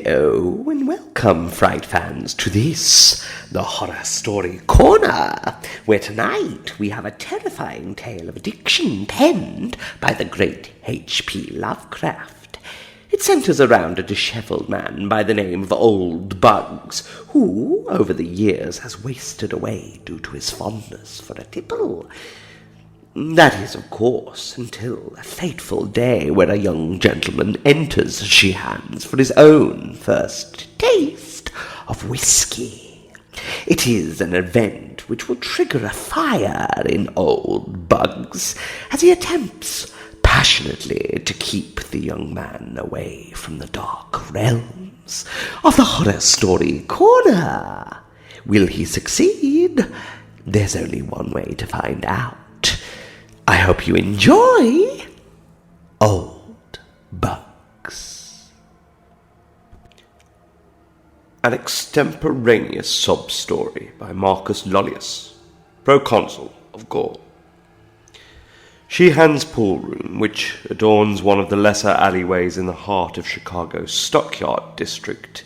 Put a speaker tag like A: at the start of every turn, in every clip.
A: Hello and welcome, Fright fans, to this, the Horror Story Corner, where tonight we have a terrifying tale of addiction penned by the great H.P. Lovecraft. It centers around a dishevelled man by the name of Old Bugs, who, over the years, has wasted away due to his fondness for a tipple. That is, of course, until a fateful day when a young gentleman enters Sheehan's for his own first taste of whiskey. It is an event which will trigger a fire in Old Bugs as he attempts passionately to keep the young man away from the dark realms of the Horror Story Corner. Will he succeed? There's only one way to find out. I hope you enjoy Old Bugs. An extemporaneous sub-story by Marcus Lollius, proconsul of Gaul. Sheehan's pool room, which adorns one of the lesser alleyways in the heart of Chicago's Stockyard district,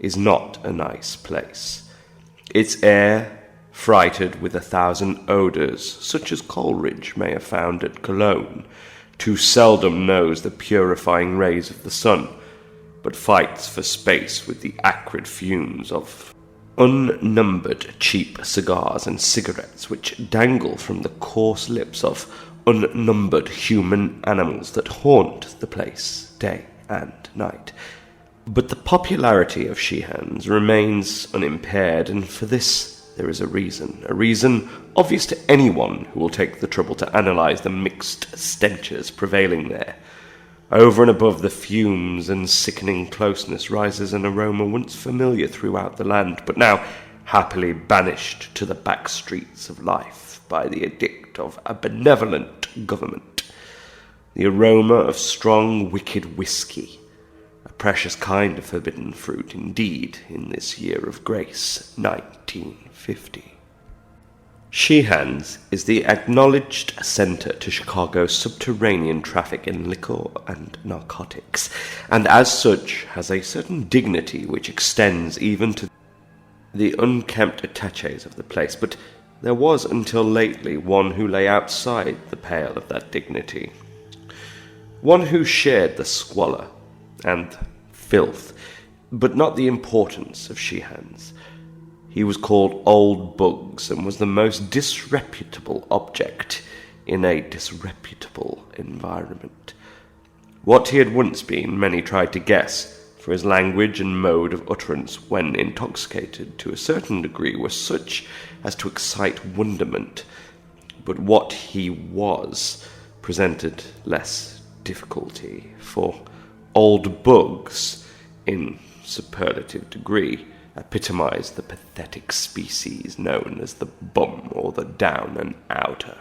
A: is not a nice place. Its air, freighted with 1,000 odours, such as Coleridge may have found at Cologne, too seldom knows the purifying rays of the sun, but fights for space with the acrid fumes of unnumbered cheap cigars and cigarettes which dangle from the coarse lips of unnumbered human animals that haunt the place day and night. But the popularity of Sheehan's remains unimpaired, and for this there is a reason obvious to anyone who will take the trouble to analyse the mixed stenches prevailing there. Over and above the fumes and sickening closeness rises an aroma once familiar throughout the land, but now happily banished to the back streets of life by the edict of a benevolent government. The aroma of strong, wicked whiskey, a precious kind of forbidden fruit indeed in this year of grace, 1950. Sheehan's is the acknowledged centre to Chicago's subterranean traffic in liquor and narcotics, and as such has a certain dignity which extends even to the unkempt attaches of the place. But there was until lately one who lay outside the pale of that dignity, one who shared the squalor and filth, but not the importance of Sheehan's. He was called Old Bugs, and was the most disreputable object in a disreputable environment. What he had once been, many tried to guess, for his language and mode of utterance when intoxicated to a certain degree were such as to excite wonderment, but what he was presented less difficulty, for Old Bugs, in superlative degree, epitomized the pathetic species known as the bum or the down and outer.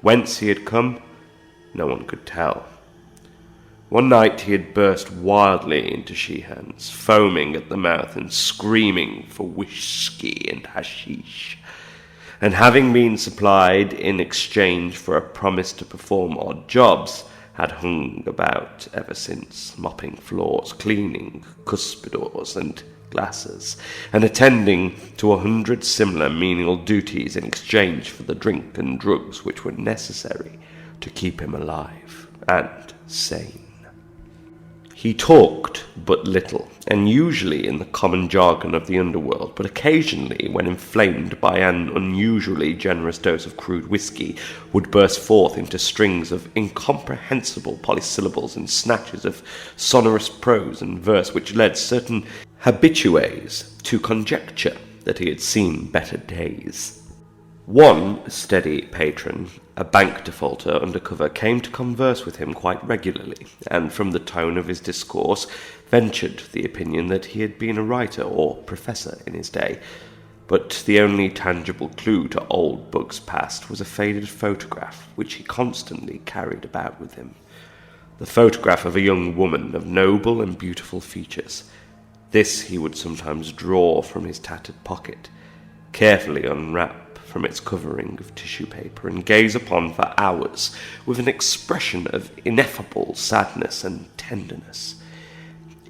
A: Whence he had come, no one could tell. One night he had burst wildly into Sheehan's, foaming at the mouth and screaming for whiskey and hashish, and having been supplied in exchange for a promise to perform odd jobs, had hung about ever since, mopping floors, cleaning cuspidors and glasses, and attending to 100 similar menial duties in exchange for the drink and drugs which were necessary to keep him alive and sane. He talked but little, and usually in the common jargon of the underworld, but occasionally, when inflamed by an unusually generous dose of crude whiskey, would burst forth into strings of incomprehensible polysyllables and snatches of sonorous prose and verse which led certain habitués to conjecture that he had seen better days. One steady patron, a bank defaulter undercover, came to converse with him quite regularly, and from the tone of his discourse ventured the opinion that he had been a writer or professor in his day. But the only tangible clue to Old Bugs' past was a faded photograph which he constantly carried about with him. The photograph of a young woman of noble and beautiful features. This he would sometimes draw from his tattered pocket, carefully unwrap from its covering of tissue paper, and gaze upon for hours with an expression of ineffable sadness and tenderness.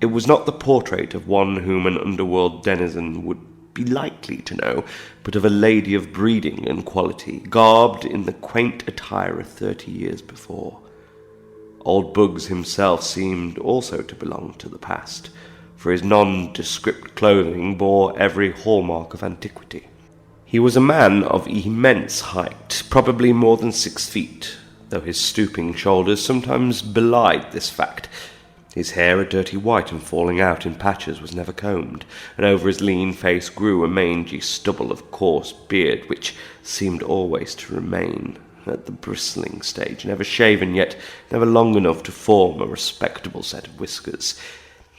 A: It was not the portrait of one whom an underworld denizen would be likely to know, but of a lady of breeding and quality, garbed in the quaint attire of 30 years before. Old Buggs himself seemed also to belong to the past, for his nondescript clothing bore every hallmark of antiquity. He was a man of immense height, probably more than 6 feet, though his stooping shoulders sometimes belied this fact. His hair, a dirty white and falling out in patches, was never combed, and over his lean face grew a mangy stubble of coarse beard, which seemed always to remain at the bristling stage, never shaven, yet never long enough to form a respectable set of whiskers.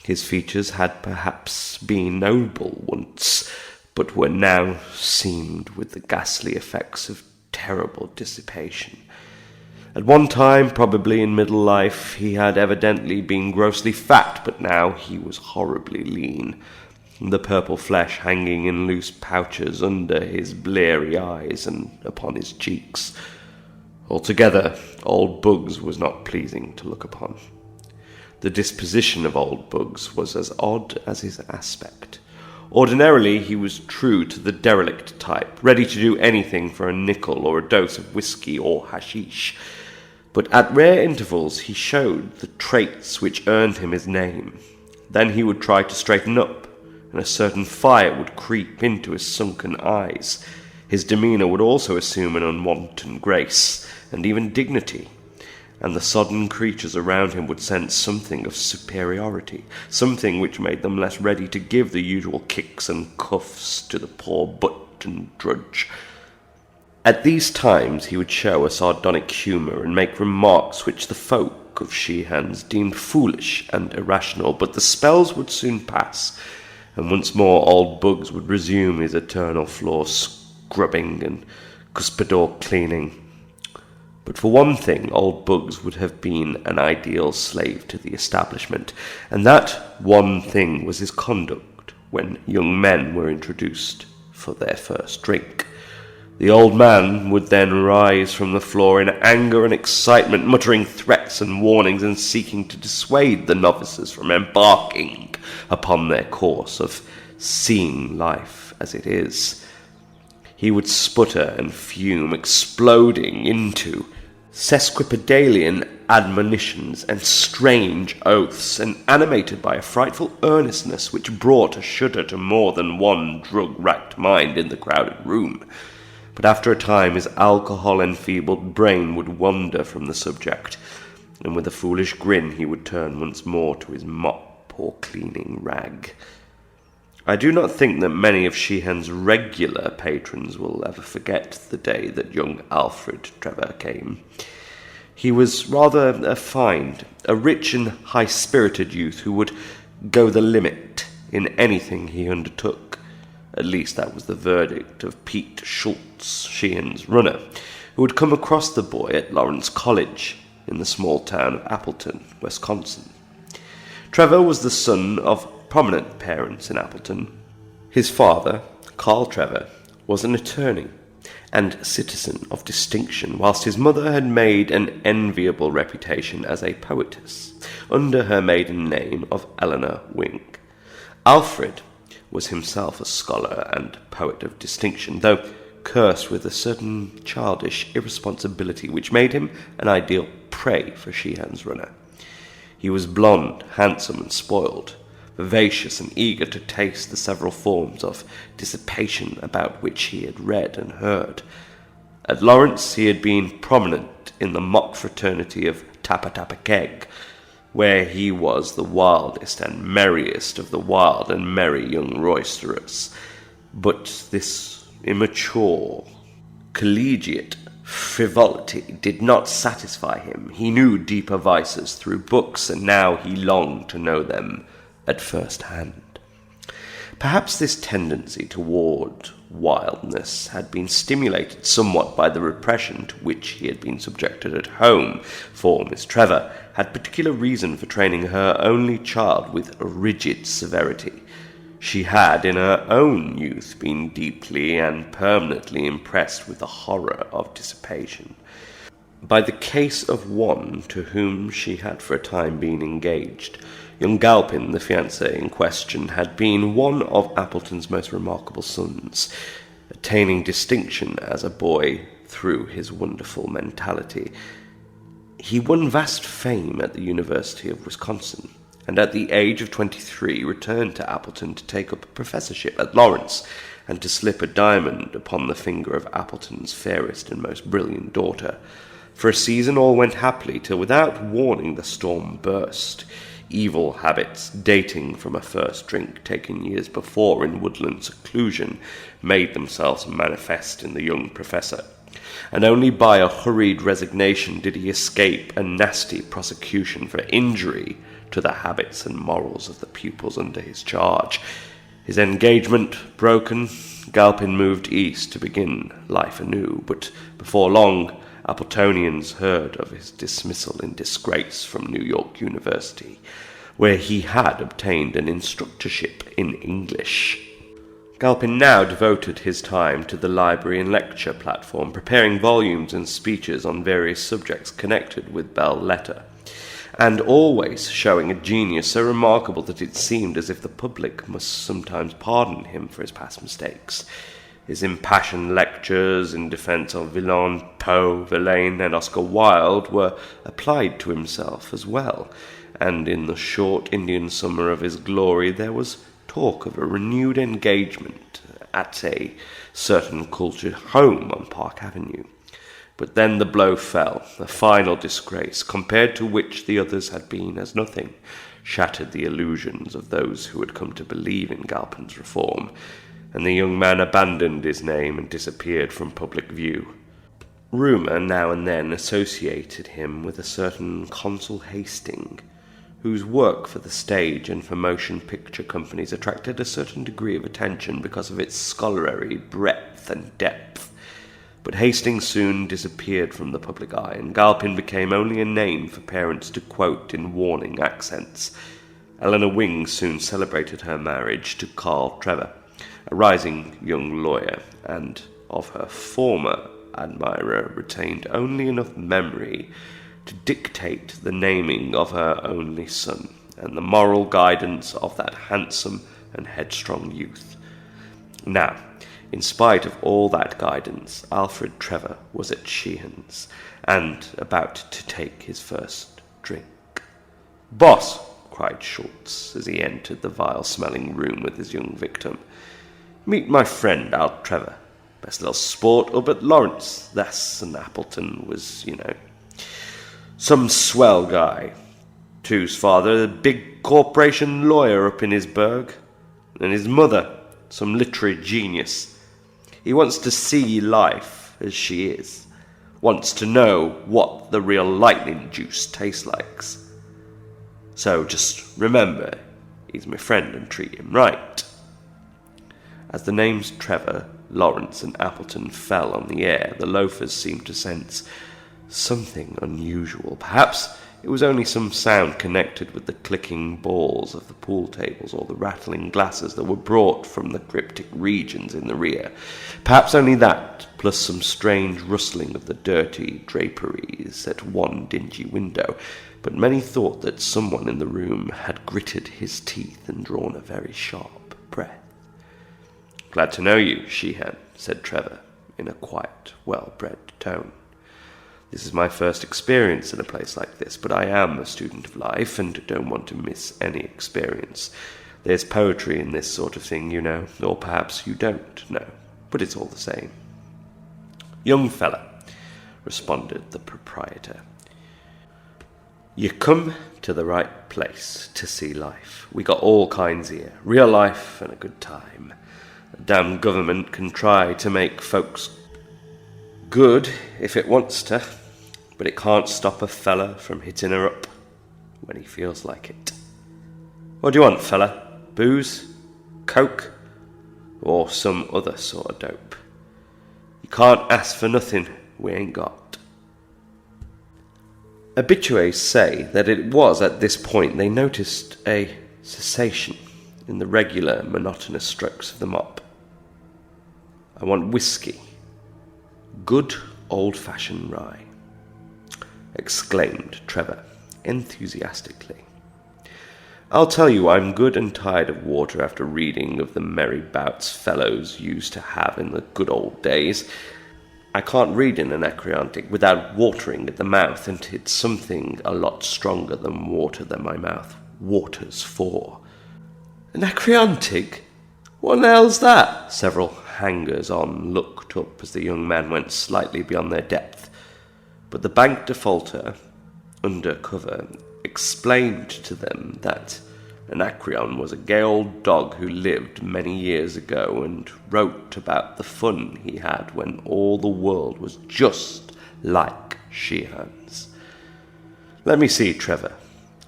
A: His features had perhaps been noble once, but were now seamed with the ghastly effects of terrible dissipation. At one time, probably in middle life, he had evidently been grossly fat, but now he was horribly lean, the purple flesh hanging in loose pouches under his bleary eyes and upon his cheeks. Altogether, old Buggs was not pleasing to look upon. The disposition of old Buggs was as odd as his aspect. Ordinarily, he was true to the derelict type, ready to do anything for a nickel or a dose of whiskey or hashish. But at rare intervals he showed the traits which earned him his name. Then he would try to straighten up, and a certain fire would creep into his sunken eyes. His demeanour would also assume an unwonted grace, and even dignity, and the sodden creatures around him would sense something of superiority, something which made them less ready to give the usual kicks and cuffs to the poor butt and drudge. At these times he would show a sardonic humour and make remarks which the folk of Sheehan's deemed foolish and irrational, but the spells would soon pass, and once more old Buggs would resume his eternal floor scrubbing and cuspidor cleaning. But for one thing, old Buggs would have been an ideal slave to the establishment, and that one thing was his conduct when young men were introduced for their first drink. The old man would then rise from the floor in anger and excitement, muttering threats and warnings and seeking to dissuade the novices from embarking upon their course of seeing life as it is. He would sputter and fume, exploding into sesquipedalian admonitions and strange oaths, and animated by a frightful earnestness which brought a shudder to more than one drug-racked mind in the crowded room. But after a time his alcohol-enfeebled brain would wander from the subject, and with a foolish grin he would turn once more to his mop or cleaning rag. I do not think that many of Sheehan's regular patrons will ever forget the day that young Alfred Trevor came. He was rather a fine, a rich and high-spirited youth who would go the limit in anything he undertook. At least that was the verdict of Pete Schultz, Sheehan's runner, who had come across the boy at Lawrence College in the small town of Appleton, Wisconsin. Trevor was the son of prominent parents in Appleton. His father, Carl Trevor, was an attorney and citizen of distinction, whilst his mother had made an enviable reputation as a poetess, under her maiden name of Eleanor Wing. Alfred was himself a scholar and poet of distinction, though cursed with a certain childish irresponsibility which made him an ideal prey for Sheehan's runner. He was blond, handsome, and spoiled, vivacious and eager to taste the several forms of dissipation about which he had read and heard. At Lawrence he had been prominent in the mock fraternity of Tappa Tappa Keg, where he was the wildest and merriest of the wild and merry young roisterers. But this immature, collegiate frivolity did not satisfy him. He knew deeper vices through books, and now he longed to know them at first hand. Perhaps this tendency toward wildness had been stimulated somewhat by the repression to which he had been subjected at home, for Miss Trevor had particular reason for training her only child with rigid severity. She had in her own youth been deeply and permanently impressed with the horror of dissipation. By the case of one to whom she had for a time been engaged, young Galpin, the fiancé in question, had been one of Appleton's most remarkable sons, attaining distinction as a boy through his wonderful mentality. He won vast fame at the University of Wisconsin, and at the age of 23 returned to Appleton to take up a professorship at Lawrence, and to slip a diamond upon the finger of Appleton's fairest and most brilliant daughter. For a season all went happily, till without warning the storm burst. Evil habits, dating from a first drink taken years before in woodland seclusion, made themselves manifest in the young professor, and only by a hurried resignation did he escape a nasty prosecution for injury to the habits and morals of the pupils under his charge. His engagement broken, Galpin moved east to begin life anew, but before long Appletonians heard of his dismissal in disgrace from New York University, where he had obtained an instructorship in English. Galpin now devoted his time to the library and lecture platform, preparing volumes and speeches on various subjects connected with belles lettres, and always showing a genius so remarkable that it seemed as if the public must sometimes pardon him for his past mistakes. His impassioned lectures in defence of Villon, Poe, Verlaine, and Oscar Wilde were applied to himself as well, and in the short Indian summer of his glory there was talk of a renewed engagement at a certain cultured home on Park Avenue. But then the blow fell, a final disgrace, compared to which the others had been as nothing, shattered the illusions of those who had come to believe in Galpin's reform, and the young man abandoned his name and disappeared from public view. Rumour now and then associated him with a certain Consul Hastings, whose work for the stage and for motion picture companies attracted a certain degree of attention because of its scholarly breadth and depth. But Hastings soon disappeared from the public eye, and Galpin became only a name for parents to quote in warning accents. Eleanor Wing soon celebrated her marriage to Carl Trevor, a rising young lawyer, and of her former admirer retained only enough memory to dictate the naming of her only son, and the moral guidance of that handsome and headstrong youth. Now, in spite of all that guidance, Alfred Trevor was at Sheehan's, and about to take his first drink. "Boss!" cried Schultz, as he entered the vile-smelling room with his young victim. "Meet my friend, Al Trevor. Best little sport up at Lawrence. That's an Appleton was, some swell guy. Two's father, a big corporation lawyer up in his burg, and his mother, some literary genius. He wants to see life as she is, wants to know what the real lightning juice tastes like. So just remember, he's my friend and treat him right." As the names Trevor, Lawrence, and Appleton fell on the air, the loafers seemed to sense something unusual. Perhaps it was only some sound connected with the clicking balls of the pool tables or the rattling glasses that were brought from the cryptic regions in the rear. Perhaps only that, plus some strange rustling of the dirty draperies at one dingy window. But many thought that someone in the room had gritted his teeth and drawn a very sharp breath. "Glad to know you, Sheehan," said Trevor, in a quiet, well-bred tone. "This is my first experience in a place like this, but I am a student of life and don't want to miss any experience. There's poetry in this sort of thing, or perhaps you don't know, but it's all the same." "Young fella," responded the proprietor, "you come to the right place to see life. We got all kinds here, real life and a good time. The damn government can try to make folks good if it wants to, but it can't stop a fella from hitting her up when he feels like it. What do you want, fella? Booze? Coke? Or some other sort of dope? You can't ask for nothing we ain't got." Habitués say that it was at this point they noticed a cessation in the regular, monotonous strokes of the mop. "I want whiskey. Good old-fashioned rye." exclaimed Trevor, enthusiastically. "I'll tell you, I'm good and tired of water after reading of the merry bouts fellows used to have in the good old days. I can't read an Anacreontic without watering at the mouth, and it's something a lot stronger than water that my mouth waters for." "Anacreontic? What the hell's that?" Several hangers-on looked up as the young man went slightly beyond their depth, but the bank defaulter, under cover, explained to them that Anacreon was a gay old dog who lived many years ago and wrote about the fun he had when all the world was just like Sheehan's. "Let me see, Trevor,"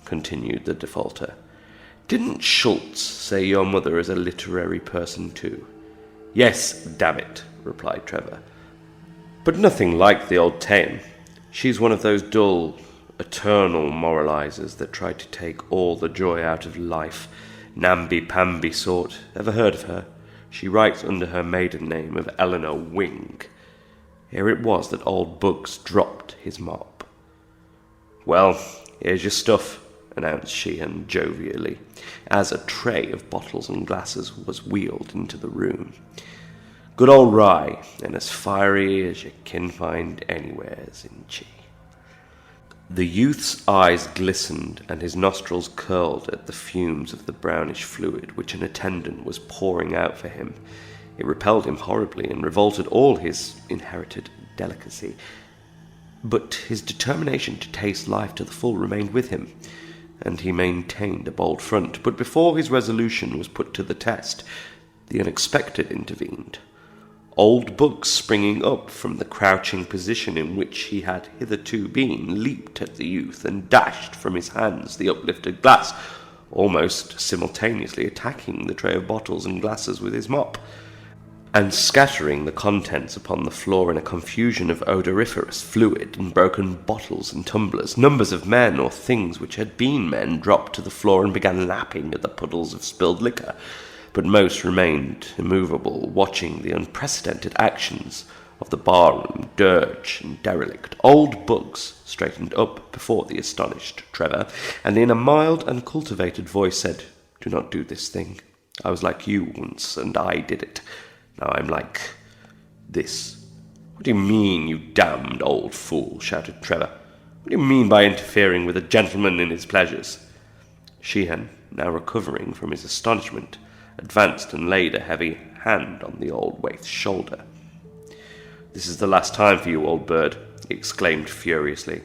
A: continued the defaulter. "Didn't Schultz say your mother is a literary person too?" "Yes, damn it," replied Trevor. "But nothing like the old tame. She's one of those dull, eternal moralizers that try to take all the joy out of life. Namby-pamby sort. Ever heard of her? She writes under her maiden name of Eleanor Wing." Here it was that old Bugs dropped his mop. "Well, here's your stuff," announced Sheehan jovially, as a tray of bottles and glasses was wheeled into the room. "Good old rye, and as fiery as you can find anywheres in Chi." The youth's eyes glistened and his nostrils curled at the fumes of the brownish fluid which an attendant was pouring out for him. It repelled him horribly and revolted all his inherited delicacy. But his determination to taste life to the full remained with him, and he maintained a bold front. But before his resolution was put to the test, the unexpected intervened. Old Bugs, springing up from the crouching position in which he had hitherto been, leaped at the youth and dashed from his hands the uplifted glass, almost simultaneously attacking the tray of bottles and glasses with his mop, and scattering the contents upon the floor in a confusion of odoriferous fluid and broken bottles and tumblers. Numbers of men or things which had been men dropped to the floor and began lapping at the puddles of spilled liquor, but most remained immovable, watching the unprecedented actions of the barroom dirge and derelict. Old Bugs straightened up before the astonished Trevor, and in a mild and cultivated voice said, "Do not do this thing. I was like you once, and I did it. Now I'm like this." "What do you mean, you damned old fool?" shouted Trevor. "What do you mean by interfering with a gentleman in his pleasures?" Sheehan, now recovering from his astonishment, advanced and laid a heavy hand on the old waif's shoulder. "This is the last time for you, old bird," he exclaimed furiously.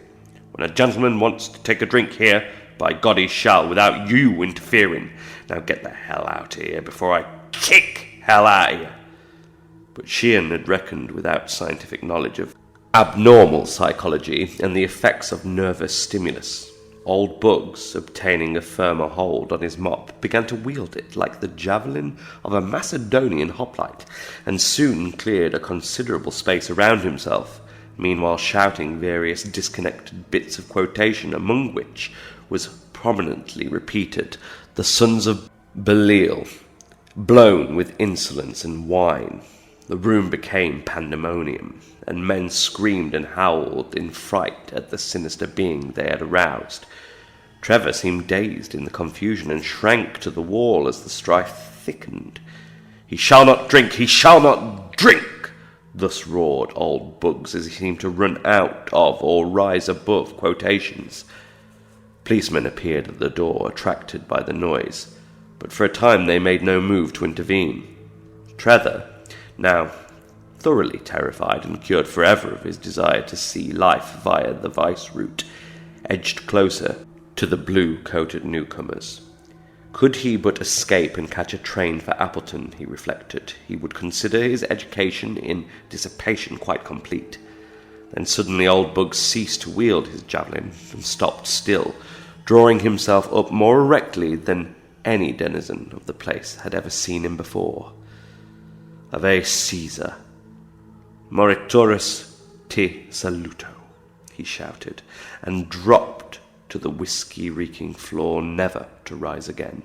A: "When a gentleman wants to take a drink here, by God he shall, without you interfering. Now get the hell out of here before I kick hell out of you." But Shean had reckoned without scientific knowledge of abnormal psychology and the effects of nervous stimulus. Old Bugs, obtaining a firmer hold on his mop, began to wield it like the javelin of a Macedonian hoplite, and soon cleared a considerable space around himself, meanwhile shouting various disconnected bits of quotation, among which was prominently repeated, "The sons of Belial," blown with insolence and wine. The room became pandemonium, and men screamed and howled in fright at the sinister being they had aroused. Trevor seemed dazed in the confusion and shrank to the wall as the strife thickened. "He shall not drink! He shall not drink!" thus roared old Bugs as he seemed to run out of or rise above quotations. Policemen appeared at the door, attracted by the noise, but for a time they made no move to intervene. Trevor, now thoroughly terrified and cured forever of his desire to see life via the vice route, edged closer to the blue-coated newcomers. Could he but escape and catch a train for Appleton, he reflected, he would consider his education in dissipation quite complete. Then suddenly old Bugs ceased to wield his javelin and stopped still, drawing himself up more erectly than any denizen of the place had ever seen him before. "Ave Caesar! Moriturus te saluto," he shouted, and dropped to the whiskey-reeking floor, never to rise again.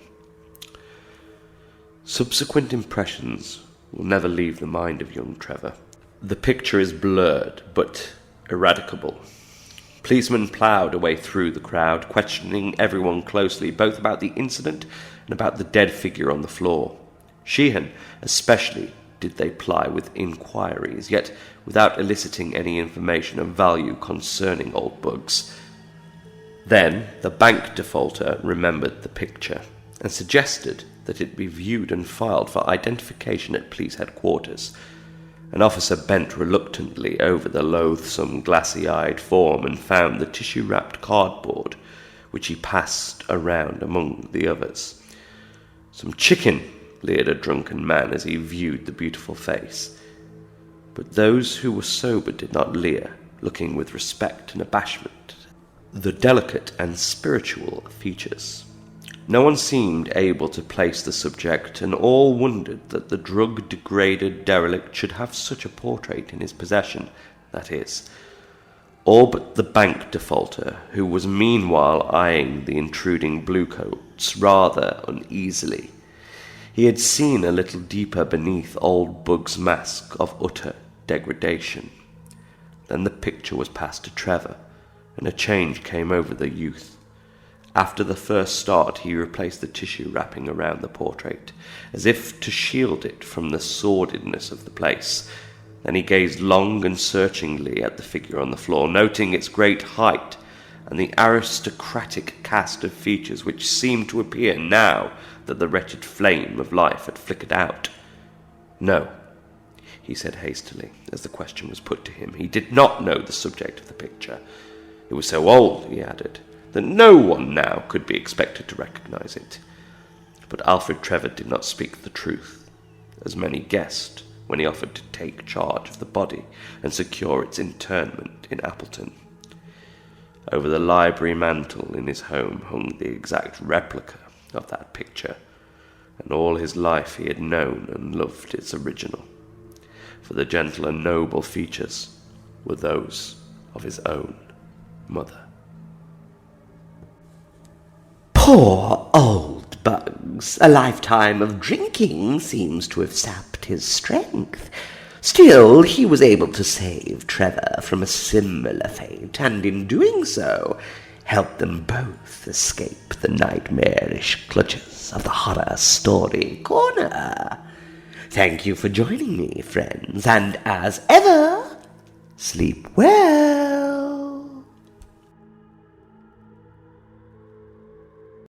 A: Subsequent impressions will never leave the mind of young Trevor. The picture is blurred, but ineradicable. Policemen ploughed a way through the crowd, questioning everyone closely, both about the incident and about the dead figure on the floor. Sheehan, especially, did they ply with inquiries, yet without eliciting any information of value concerning old Bugs. Then the bank defaulter remembered the picture and suggested that it be viewed and filed for identification at police headquarters. An officer bent reluctantly over the loathsome, glassy-eyed form and found the tissue-wrapped cardboard, which he passed around among the others. "Some chicken," leered a drunken man as he viewed the beautiful face. But those who were sober did not leer, looking with respect and abashment at the delicate and spiritual features. No one seemed able to place the subject, and all wondered that the drug-degraded derelict should have such a portrait in his possession, that is, all but the bank defaulter, who was meanwhile eyeing the intruding bluecoats rather uneasily. He had seen a little deeper beneath old Bug's mask of utter degradation. Then the picture was passed to Trevor, and a change came over the youth. After the first start, he replaced the tissue wrapping around the portrait, as if to shield it from the sordidness of the place. Then he gazed long and searchingly at the figure on the floor, noting its great height and the aristocratic cast of features which seemed to appear now that the wretched flame of life had flickered out. "No," he said hastily, as the question was put to him. He did not know the subject of the picture. It was so old, he added, that no one now could be expected to recognize it. But Alfred Trevor did not speak the truth, as many guessed when he offered to take charge of the body and secure its interment in Appleton. Over the library mantel in his home hung the exact replica of that picture, and all his life he had known and loved its original, for the gentle and noble features were those of his own mother.
B: Poor old Bugs. A lifetime of drinking seems to have sapped his strength. Still, he was able to save Trevor from a similar fate, and in doing so, help them both escape the nightmarish clutches of the horror story corner. Thank you for joining me, friends, and as ever, sleep well.